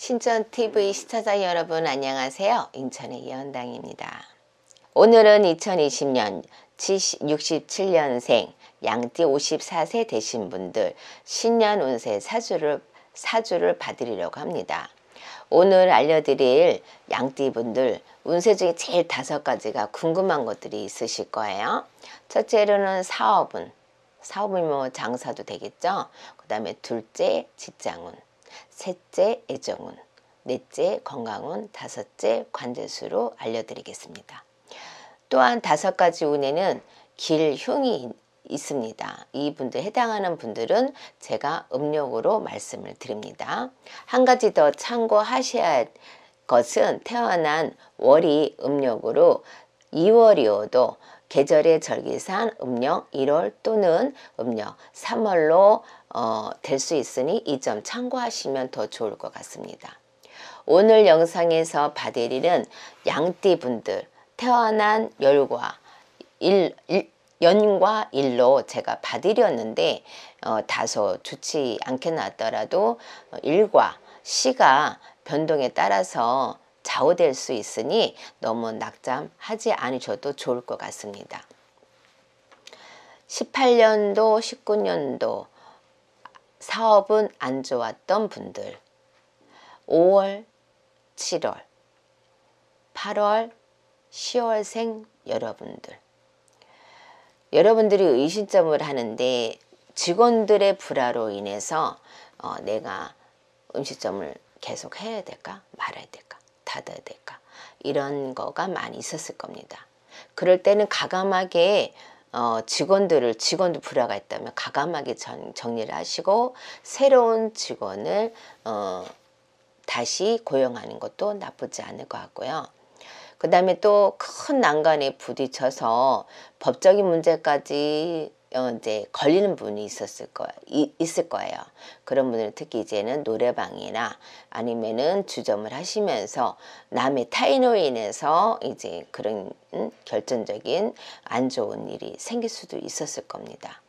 신천TV 시청자 여러분 안녕하세요. 인천의 예언당입니다. 오늘은 2020년 67년생 양띠 54세 되신 분들 신년 운세 사주를 봐드리려고 합니다. 오늘 알려드릴 양띠 분들 운세 중에 제일 5가지가 궁금한 것들이 있으실 거예요. 첫째로는 사업은 뭐 장사도 되겠죠. 그 다음에 둘째 직장운, 셋째 애정운, 넷째 건강운, 다섯째 관제수로 알려드리겠습니다. 또한 5가지 운에는 길흉이 있습니다. 이분들 해당하는 분들은 제가 음력으로 말씀을 드립니다. 한 가지 더 참고하셔야 할 것은 태어난 월이 음력으로 2월이어도 계절의 절기상 음력 1월 또는 음력 3월로 될 수 있으니 이 점 참고하시면 더 좋을 것 같습니다. 오늘 영상에서 봐드리는 양띠분들 태어난 연과 일로 제가 봐드렸는데 다소 좋지 않게 나왔더라도 일과 시가 변동에 따라서 좌우될 수 있으니 너무 낙담하지 않으셔도 좋을 것 같습니다. 18년도, 19년도 사업은 안 좋았던 분들 5월, 7월, 8월, 10월생 여러분들이 의심점을 하는데 직원들의 불화로 인해서 내가 음식점을 계속 해야 될까 말아야 될까 닫아야 될까 이런 거가 많이 있었을 겁니다. 그럴 때는 가감하게 직원들 불화가 있다면 가감하게 정리를 하시고 새로운 직원을 다시 고용하는 것도 나쁘지 않을 것 같고요. 그 다음에 또 큰 난관에 부딪혀서 법적인 문제까지 이제 걸리는 분이 있을 거예요. 그런 분들은 특히 이제는 노래방이나 아니면은 주점을 하시면서 남의 타인으로 인해서 이제 그런 결정적인 안 좋은 일이 생길 수도 있었을 겁니다.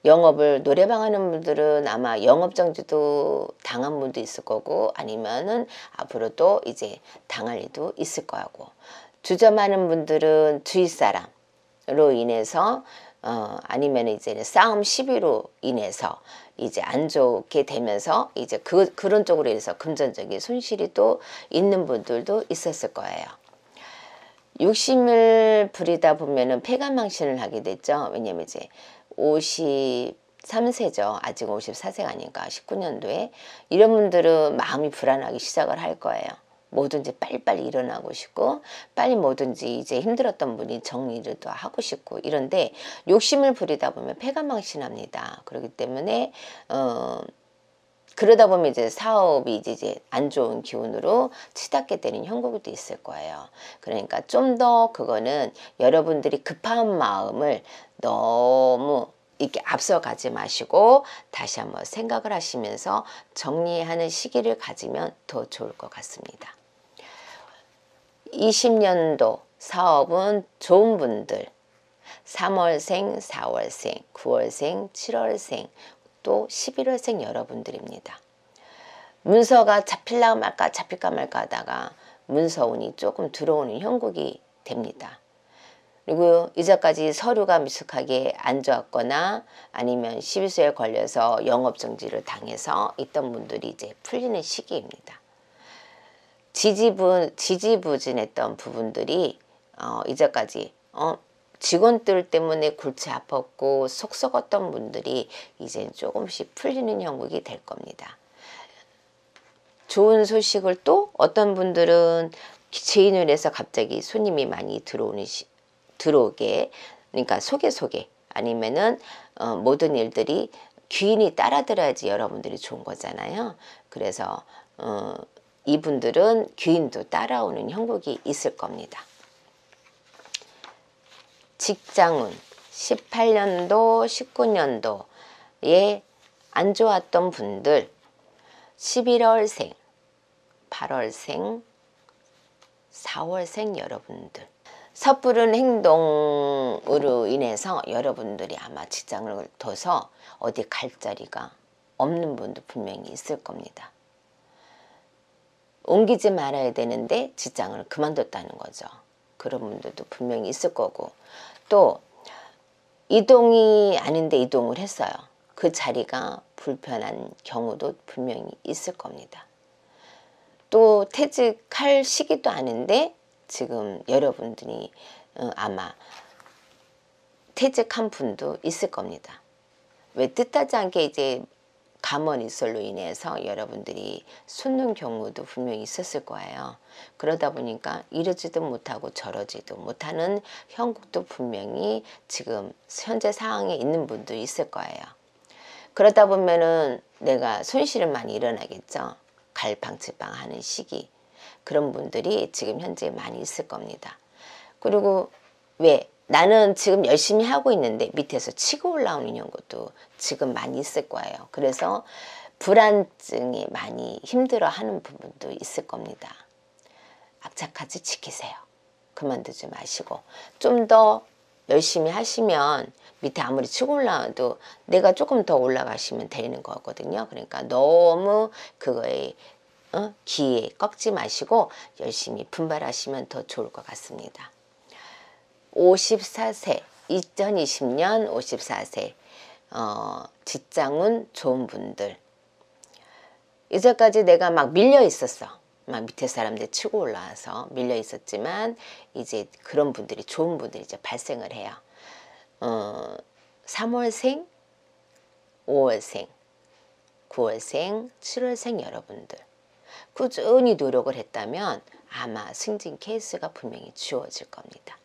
영업을 노래방 하는 분들은 아마 영업정지도 당한 분도 있을 거고 아니면은 앞으로도 이제 당할 일도 있을 거고 주점하는 분들은 주위 사람으로 인해서 아니면 이제 싸움 시비로 인해서 이제 안 좋게 되면서 이제 그런 쪽으로 인해서 금전적인 손실이 또 있는 분들도 있었을 거예요. 욕심을 부리다 보면은 폐가망신을 하게 됐죠. 왜냐면 이제 53세죠. 아직 54세가 아닌가 19년도에 이런 분들은 마음이 불안하기 시작을 할 거예요. 뭐든지 빨리빨리 일어나고 싶고 빨리 뭐든지 이제 힘들었던 분이 정리를 또 하고 싶고 이런데 욕심을 부리다 보면 폐가망신합니다. 그렇기 때문에 그러다 보면 이제 사업이 이제 안 좋은 기운으로 치닫게 되는 형국도 있을 거예요. 그러니까 좀 더 그거는 여러분들이 급한 마음을 너무 이렇게 앞서가지 마시고 다시 한번 생각을 하시면서 정리하는 시기를 가지면 더 좋을 것 같습니다. 20년도 사업은 좋은 분들 3월생, 4월생, 9월생, 7월생 또 11월생 여러분들입니다. 문서가 잡힐까 말까 하다가 문서운이 조금 들어오는 형국이 됩니다. 그리고 이제까지 서류가 미숙하게 안 좋았거나 아니면 시비수에 걸려서 영업정지를 당해서 있던 분들이 이제 풀리는 시기입니다. 지지부진했던 부분들이 이제까지 직원들 때문에 골치 아팠고 속 썩었던 분들이 이제 조금씩 풀리는 형국이 될 겁니다. 좋은 소식을 또 어떤 분들은 제인을 해서 갑자기 손님이 많이 들어오게 그러니까 속에 아니면은 모든 일들이 귀인이 따라들어야지 여러분들이 좋은 거잖아요. 그래서 이분들은 귀인도 따라오는 형국이 있을 겁니다. 직장운 18년도 19년도에 안 좋았던 분들 11월생 8월생 4월생 여러분들 섣부른 행동으로 인해서 여러분들이 아마 직장을 둬서 어디 갈 자리가 없는 분도 분명히 있을 겁니다. 옮기지 말아야 되는데 직장을 그만뒀다는 거죠. 그런 분들도 분명히 있을 거고, 또 이동이 아닌데 이동을 했어요. 그 자리가 불편한 경우도 분명히 있을 겁니다. 또 퇴직할 시기도 아닌데 지금 여러분들이 아마 퇴직한 분도 있을 겁니다. 왜 뜻하지 않게 이제 가머니설로 인해서 여러분들이 숨는 경우도 분명히 있었을 거예요. 그러다 보니까 이러지도 못하고 저러지도 못하는 형국도 분명히 지금 현재 상황에 있는 분도 있을 거예요. 그러다 보면은 내가 손실은 많이 일어나겠죠. 갈팡질팡 하는 시기. 그런 분들이 지금 현재 많이 있을 겁니다. 그리고 왜 나는 지금 열심히 하고 있는데 밑에서 치고 올라오는 경우도 지금 많이 있을 거예요. 그래서 불안증이 많이 힘들어하는 부분도 있을 겁니다. 악착같이 지키세요. 그만두지 마시고 좀 더 열심히 하시면 밑에 아무리 치고 올라와도 내가 조금 더 올라가시면 되는 거거든요. 그러니까 너무 그거에 기에 꺾지 마시고 열심히 분발하시면 더 좋을 것 같습니다. 54세 2020년 54세 직장운 좋은 분들, 이제까지 내가 막 밀려 있었어. 막 밑에 사람들 치고 올라와서 밀려 있었지만 이제 그런 분들이 좋은 분들이 이제 발생을 해요. 3월생, 5월생, 9월생, 7월생 여러분들 꾸준히 노력을 했다면 아마 승진 케이스가 분명히 주어질 겁니다.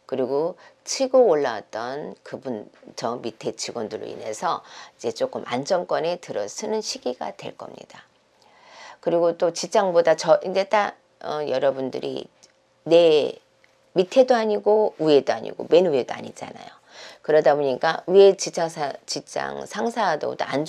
그리고 치고 올라왔던 그분 저 밑에 직원들로 인해서 이제 조금 안정권에 들어서는 시기가 될 겁니다. 그리고 또 직장보다 이제 딱 여러분들이 내 밑에도 아니고 위에도 아니고 맨 위에도 아니잖아요. 그러다 보니까 위에 직장 상사도 안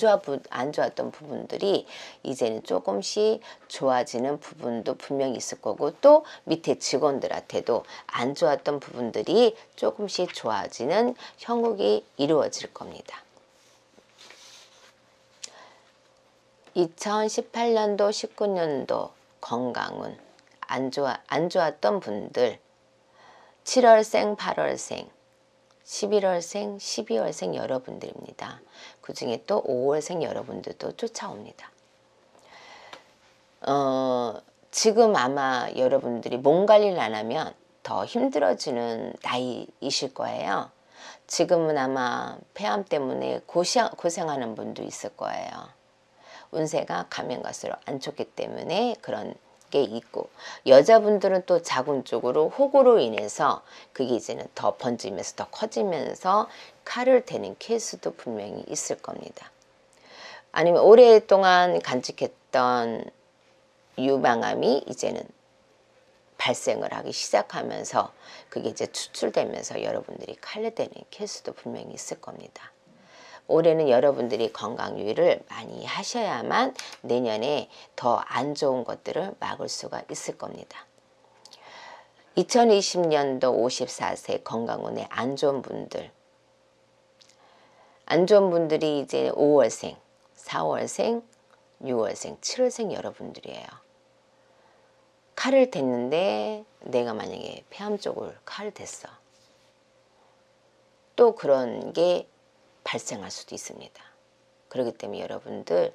좋았던 부분들이 이제는 조금씩 좋아지는 부분도 분명히 있을 거고, 또 밑에 직원들한테도 안 좋았던 부분들이 조금씩 좋아지는 형국이 이루어질 겁니다. 2018년도 19년도 건강운 안 좋았던 분들, 7월생 8월생 11월생 12월생 여러분들입니다. 그 중에 또 5월생 여러분들도 쫓아옵니다. 지금 아마 여러분들이 몸 관리를 안 하면 더 힘들어지는 나이이실 거예요. 지금은 아마 폐암 때문에 고생하는 분도 있을 거예요. 운세가 가면 갈수록 안 좋기 때문에 그런 게 있고, 여자분들은 또 자궁 쪽으로 혹으로 인해서 그게 이제는 더 번지면서 더 커지면서 칼을 대는 케이스도 분명히 있을 겁니다. 아니면 오랫동안 간직했던 유방암이 이제는 발생을 하기 시작하면서 그게 이제 추출되면서 여러분들이 칼을 대는 케이스도 분명히 있을 겁니다. 올해는 여러분들이 건강 유의를 많이 하셔야만 내년에 더 안 좋은 것들을 막을 수가 있을 겁니다. 2020년도 54세 건강운에 안 좋은 분들, 안 좋은 분들이 이제 5월생, 4월생, 6월생, 7월생 여러분들이에요. 칼을 댔는데 내가 만약에 폐암 쪽을 칼을 댔어. 또 그런 게 발생할 수도 있습니다. 그렇기 때문에 여러분들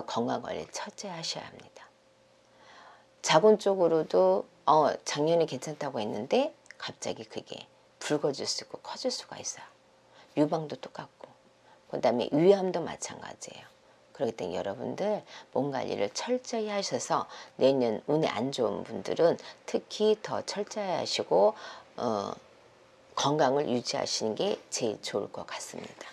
건강관리 철저히 하셔야 합니다. 자궁 쪽으로도 작년에 괜찮다고 했는데 갑자기 그게 붉어질 수 있고 커질 수가 있어요. 유방도 똑같고, 그 다음에 위암도 마찬가지예요. 그렇기 때문에 여러분들 몸 관리를 철저히 하셔서 내년 운에 안 좋은 분들은 특히 더 철저히 하시고 건강을 유지하시는 게 제일 좋을 것 같습니다.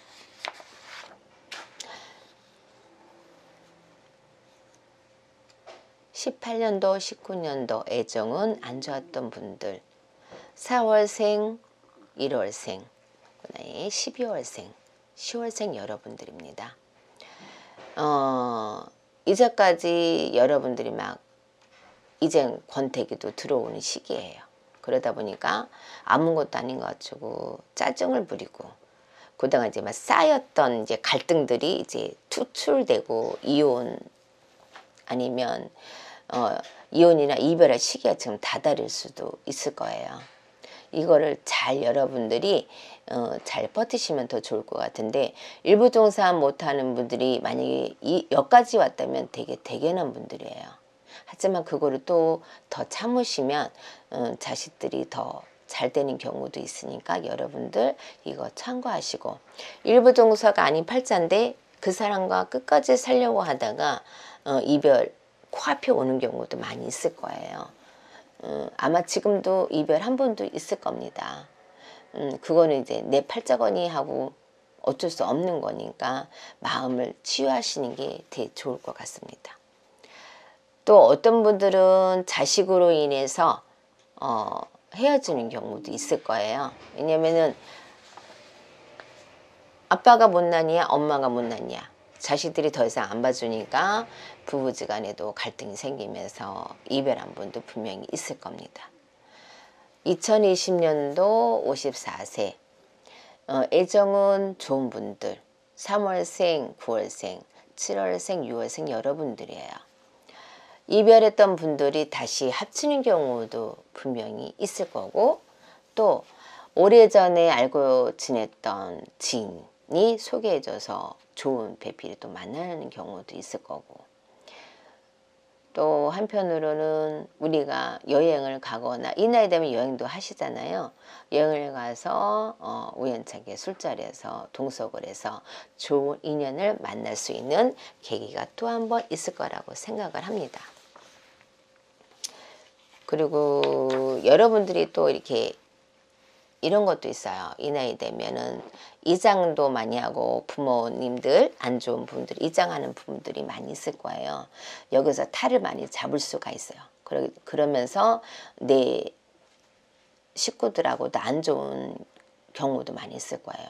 18년도, 19년도 애정은 안 좋았던 분들, 4월생, 1월생, 그다음에 12월생, 10월생 여러분들입니다. 이제까지 여러분들이 막 이제 권태기도 들어오는 시기예요. 그러다 보니까 아무것도 아닌 것 같고 짜증을 부리고, 그동안 이제 막 쌓였던 이제 갈등들이 이제 투출되고 이혼 아니면 이혼이나 이별의 시기가 지금 다다를 수도 있을 거예요. 이거를 잘 여러분들이 잘 버티시면 더 좋을 것 같은데, 일부 종사 못하는 분들이 만약에 여기까지 왔다면 되게 대견한 분들이에요. 하지만 그거를 또 더 참으시면 자식들이 더 잘 되는 경우도 있으니까 여러분들 이거 참고하시고, 일부 종사가 아닌 팔자인데 그 사람과 끝까지 살려고 하다가 이별 코앞에 오는 경우도 많이 있을 거예요. 아마 지금도 이별 한 분도 있을 겁니다. 그거는 이제 내 팔자거니 하고 어쩔 수 없는 거니까 마음을 치유하시는 게 되게 좋을 것 같습니다. 또 어떤 분들은 자식으로 인해서 헤어지는 경우도 있을 거예요. 왜냐면은 아빠가 못났냐 엄마가 못났냐, 자식들이 더 이상 안 봐주니까 부부지간에도 갈등이 생기면서 이별한 분도 분명히 있을 겁니다. 2020년도 54세 애정은 좋은 분들, 3월생, 9월생, 7월생, 6월생 여러분들이에요. 이별했던 분들이 다시 합치는 경우도 분명히 있을 거고, 또 오래전에 알고 지냈던 지인이 소개해줘서 좋은 배필이 또 만나는 경우도 있을 거고, 또 한편으로는 우리가 여행을 가거나 이 나이 되면 여행도 하시잖아요. 여행을 가서 우연찮게 술자리에서 동석을 해서 좋은 인연을 만날 수 있는 계기가 또 한 번 있을 거라고 생각을 합니다. 그리고 여러분들이 또 이렇게 이런 것도 있어요. 이 나이 되면은 이장도 많이 하고 부모님들 안 좋은 분들 이장하는 분들이 많이 있을 거예요. 여기서 탈을 많이 잡을 수가 있어요. 그러면서 내 식구들하고도 안 좋은 경우도 많이 있을 거예요.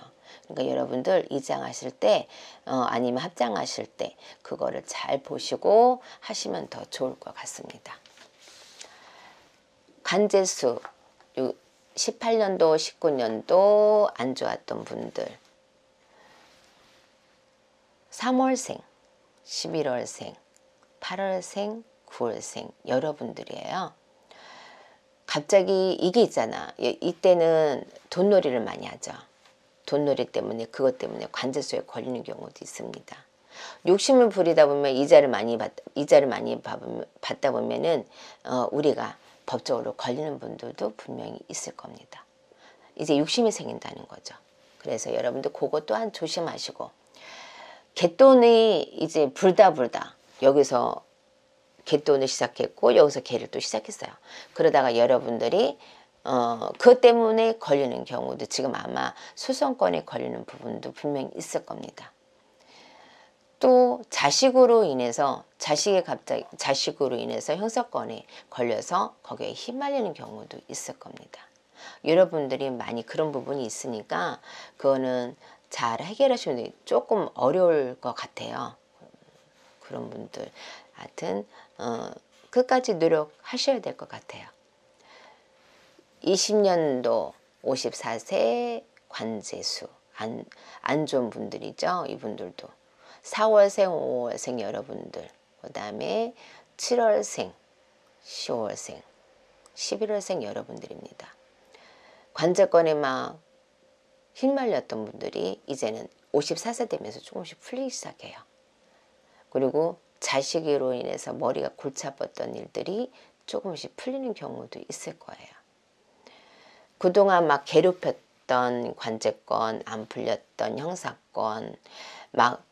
그러니까 여러분들 이장하실 때 아니면 합장하실 때 그거를 잘 보시고 하시면 더 좋을 것 같습니다. 간제수 18년도 19년도 안 좋았던 분들, 3월생 11월생 8월생 9월생 여러분들이에요. 갑자기 이게 있잖아. 이때는 돈놀이를 많이 하죠. 돈놀이 때문에 그것 때문에 관제수에 걸리는 경우도 있습니다. 욕심을 부리다 보면 이자를 많이 받다 보면은 우리가 법적으로 걸리는 분들도 분명히 있을 겁니다. 이제 욕심이 생긴다는 거죠. 그래서 여러분들 그것 또한 조심하시고, 갯돈이 이제 불다 여기서 갯돈을 시작했고 여기서 개를 또 시작했어요. 그러다가 여러분들이 그것 때문에 걸리는 경우도 지금 아마 소송권에 걸리는 부분도 분명히 있을 겁니다. 또 자식으로 인해서 자식으로 인해서 형사건에 걸려서 거기에 휘말리는 경우도 있을 겁니다. 여러분들이 많이 그런 부분이 있으니까 그거는 잘 해결하시면 조금 어려울 것 같아요. 그런 분들 하여튼 끝까지 노력하셔야 될 것 같아요. 20년도 54세 관제수 안 좋은 분들이죠. 이분들도 4월생 5월생 여러분들, 그 다음에 7월생 10월생 11월생 여러분들입니다. 관제권에 막 휘말렸던 분들이 이제는 54세 되면서 조금씩 풀리기 시작해요. 그리고 자식으로 인해서 머리가 골치 아팠던 일들이 조금씩 풀리는 경우도 있을 거예요. 그동안 막 괴롭혔던 관제권, 안 풀렸던 형사권, 막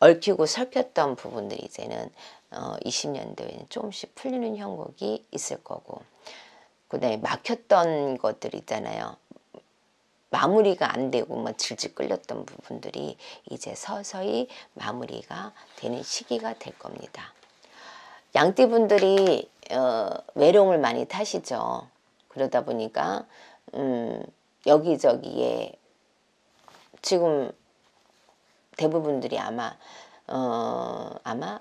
얽히고 설켰던 부분들이 이제는 20년도에는 조금씩 풀리는 형국이 있을 거고, 그 다음에 막혔던 것들 있잖아요. 마무리가 안 되고 뭐 질질 끌렸던 부분들이 이제 서서히 마무리가 되는 시기가 될 겁니다. 양띠분들이 외로움을 많이 타시죠. 그러다 보니까 여기저기에 지금 대부분들이 아마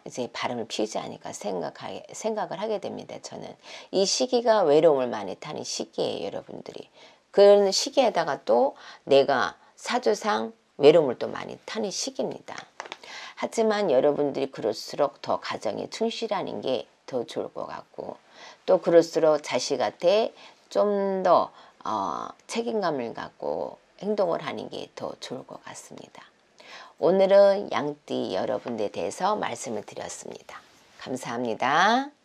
이제 바람을 피우지 않을까 생각을 하게 됩니다. 저는 이 시기가 외로움을 많이 타는 시기예요. 여러분들이 그런 시기에다가 또 내가 사주상 외로움을 또 많이 타는 시기입니다. 하지만 여러분들이 그럴수록 더 가정에 충실하는 게 더 좋을 것 같고 또 그럴수록 자식한테 좀 더 책임감을 갖고 행동을 하는 게 더 좋을 것 같습니다. 오늘은 양띠 여러분들에 대해서 말씀을 드렸습니다. 감사합니다.